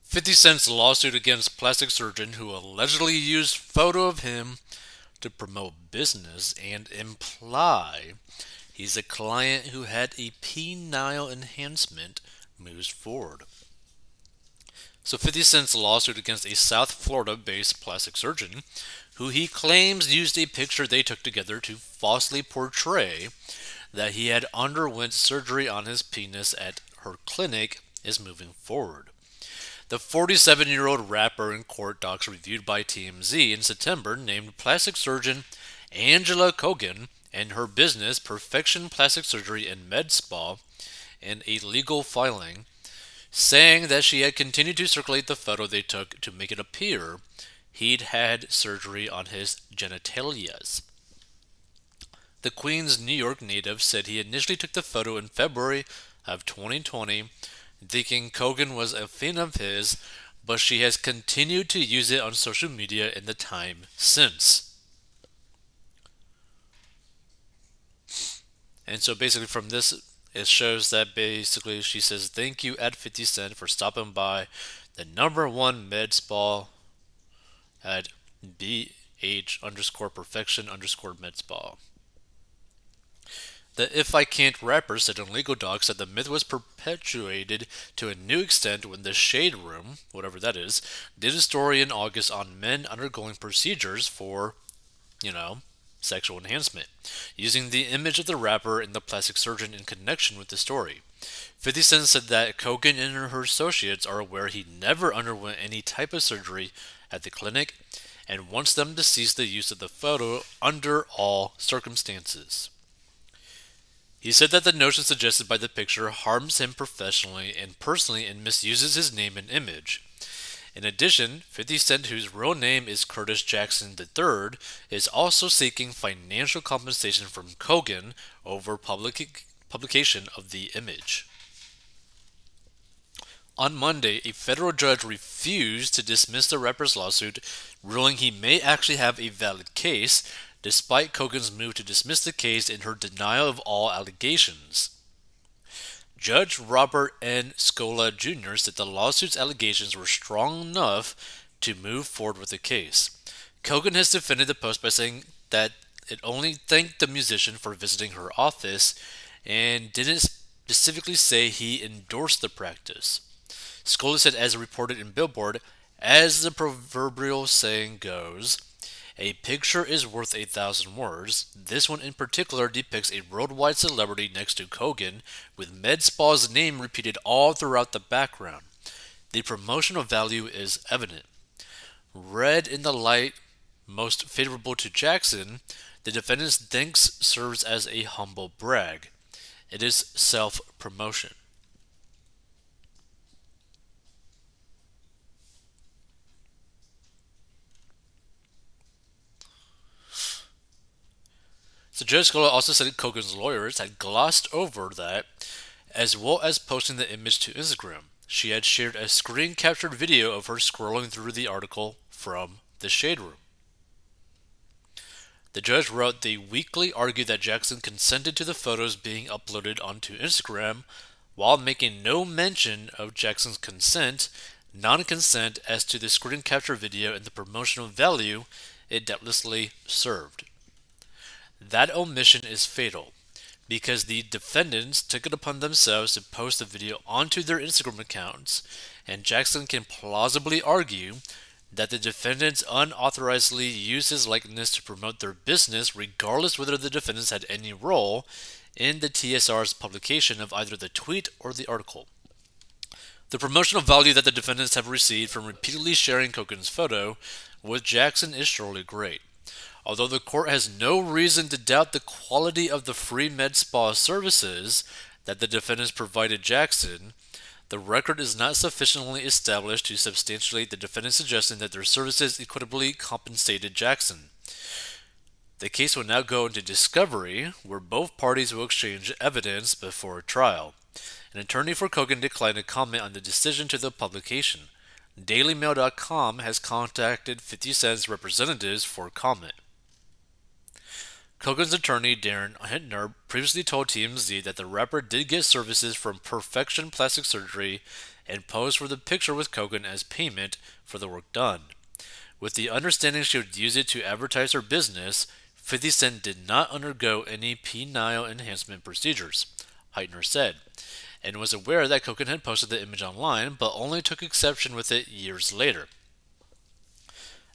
50 Cent's lawsuit against plastic surgeon who allegedly used photo of him to promote business and imply he's a client who had a penile enhancement moves forward. So 50 Cent's lawsuit against a South Florida-based plastic surgeon who he claims used a picture they took together to falsely portray that he had underwent surgery on his penis at her clinic is moving forward. The 47-year-old rapper in court docs reviewed by TMZ in September named plastic surgeon Angela Kogan and her business Perfection Plastic Surgery and Med Spa in a legal filing, saying that she had continued to circulate the photo they took to make it appear he'd had surgery on his genitalias. The Queens, New York native said he initially took the photo in February of 2020, thinking Kogan was a fan of his, but she has continued to use it on social media in the time since. And so basically from this, it shows that basically she says, thank you at 50 Cent for stopping by the #1 med spa at BH underscore perfection underscore med spa. The If I Can't rapper said in legal docs that the myth was perpetuated to a new extent when the Shade Room, whatever that is, did a story in August on men undergoing procedures for, sexual enhancement, using the image of the rapper and the plastic surgeon in connection with the story. 50 Cent said that Kogan and her associates are aware he never underwent any type of surgery at the clinic and wants them to cease the use of the photo under all circumstances. He said that the notion suggested by the picture harms him professionally and personally and misuses his name and image. In addition, 50 Cent, whose real name is Curtis Jackson III, is also seeking financial compensation from Kogan over publication of the image. On Monday, a federal judge refused to dismiss the rapper's lawsuit, ruling he may actually have a valid case, despite Kogan's move to dismiss the case in her denial of all allegations. Judge Robert N. Scola Jr. said the lawsuit's allegations were strong enough to move forward with the case. Kogan has defended the post by saying that it only thanked the musician for visiting her office and didn't specifically say he endorsed the practice. Scola said, as reported in Billboard, as the proverbial saying goes, a picture is worth 1,000 words. This one in particular depicts a worldwide celebrity next to Kogan, with Med Spa's name repeated all throughout the background. The promotional value is evident. Read in the light most favorable to Jackson, the defendant's thanks serves as a humble brag. It is self-promotion. So Judge Scola also said Kogan's lawyers had glossed over that, as well as posting the image to Instagram. She had shared a screen-captured video of her scrolling through the article from the Shade Room. The judge wrote, they weakly argued that Jackson consented to the photos being uploaded onto Instagram, while making no mention of Jackson's consent, non-consent as to the screen capture video and the promotional value it doubtlessly served. That omission is fatal, because the defendants took it upon themselves to post the video onto their Instagram accounts, and Jackson can plausibly argue that the defendants unauthorizedly used his likeness to promote their business regardless whether the defendants had any role in the TSR's publication of either the tweet or the article. The promotional value that the defendants have received from repeatedly sharing Kogan's photo with Jackson is surely great. Although the court has no reason to doubt the quality of the free med spa services that the defendants provided Jackson, the record is not sufficiently established to substantiate the defendant's suggestion that their services equitably compensated Jackson. The case will now go into discovery, where both parties will exchange evidence before trial. An attorney for Kogan declined to comment on the decision to the publication. DailyMail.com has contacted 50 Cent's representatives for comment. Kogan's attorney, Darren Hintner, previously told TMZ that the rapper did get services from Perfection Plastic Surgery and posed for the picture with Kogan as payment for the work done. With the understanding she would use it to advertise her business, 50 Cent did not undergo any penile enhancement procedures, Heitner said, and was aware that Kogan had posted the image online, but only took exception with it years later.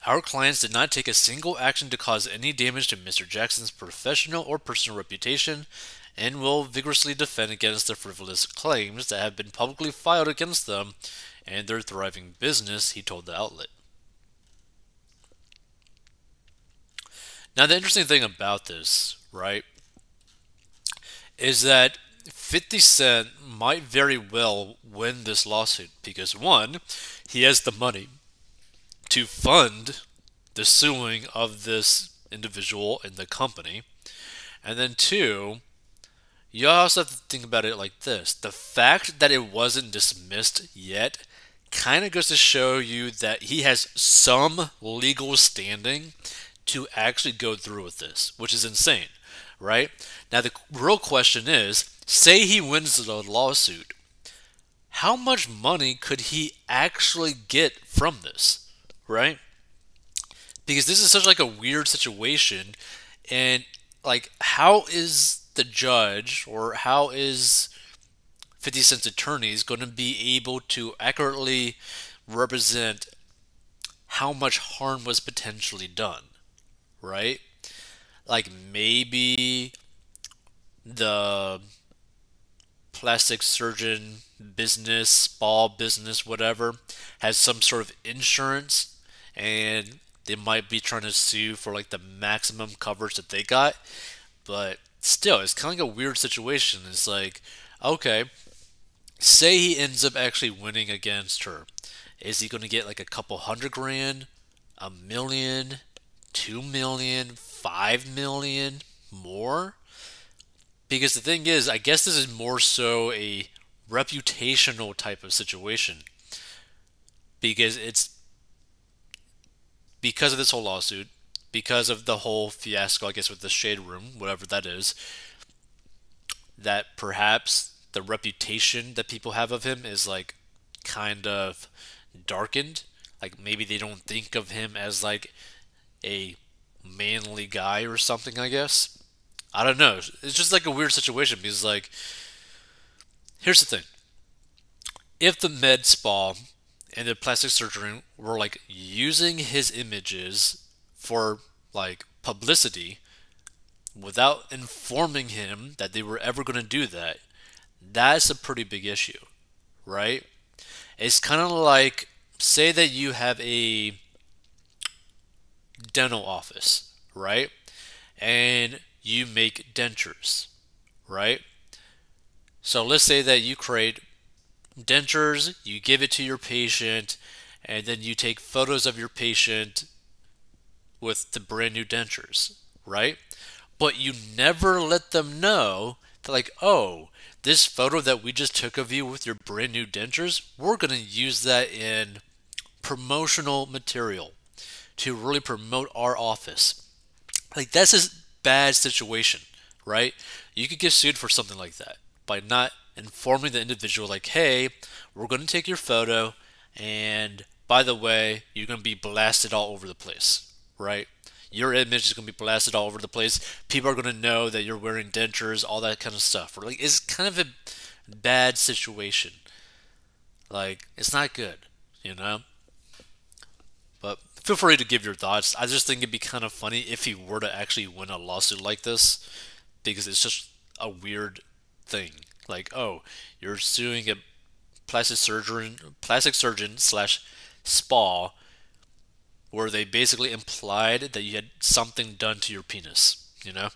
Our clients did not take a single action to cause any damage to Mr. Jackson's professional or personal reputation and will vigorously defend against the frivolous claims that have been publicly filed against them and their thriving business, he told the outlet. Now, the interesting thing about this, right, is that 50 Cent might very well win this lawsuit because, one, he has the money to fund the suing of this individual and the company. And then two, you also have to think about it like this. The fact that it wasn't dismissed yet kind of goes to show you that he has some legal standing to actually go through with this, which is insane, right? Now, the real question is, say he wins the lawsuit, how much money could he actually get from this, right? Because this is such like a weird situation, and like, how is the judge or how is 50 Cent's attorneys going to be able to accurately represent how much harm was potentially done, right? Like, maybe the plastic surgeon business, spa business, whatever, has some sort of insurance and they might be trying to sue for like the maximum coverage that they got. But still, it's kind of like a weird situation. It's like, okay, say he ends up actually winning against her. Is he going to get like a couple $100,000, $1 million, $2 million, $5 million more? Because the thing is, I guess this is more so a reputational type of situation. Because because of this whole lawsuit, because of the whole fiasco, I guess, with the Shade Room, whatever that is, that perhaps the reputation that people have of him is like kind of darkened. Like maybe they don't think of him as like a manly guy or something, I guess. I don't know. It's just like a weird situation because, like, here's the thing. If the med spa and the plastic surgery were like using his images for like publicity without informing him that they were ever going to do that, that's a pretty big issue, right? It's kind of like, say that you have a dental office, right? And you make dentures, right? So let's say that you create dentures, you give it to your patient, and then you take photos of your patient with the brand new dentures, right? But you never let them know that, like, oh, this photo that we just took of you with your brand new dentures, we're going to use that in promotional material to really promote our office. Like, that's a bad situation, right? You could get sued for something like that by not informing the individual, like, hey, we're going to take your photo, and by the way, you're going to be blasted all over the place, right? Your image is going to be blasted all over the place. People are going to know that you're wearing dentures, all that kind of stuff. Like, it's kind of a bad situation. Like, it's not good, you know? But feel free to give your thoughts. I just think it'd be kind of funny if he were to actually win a lawsuit like this, because it's just a weird thing. Like, oh, you're suing a plastic surgeon slash spa, where they basically implied that you had something done to your penis, you know?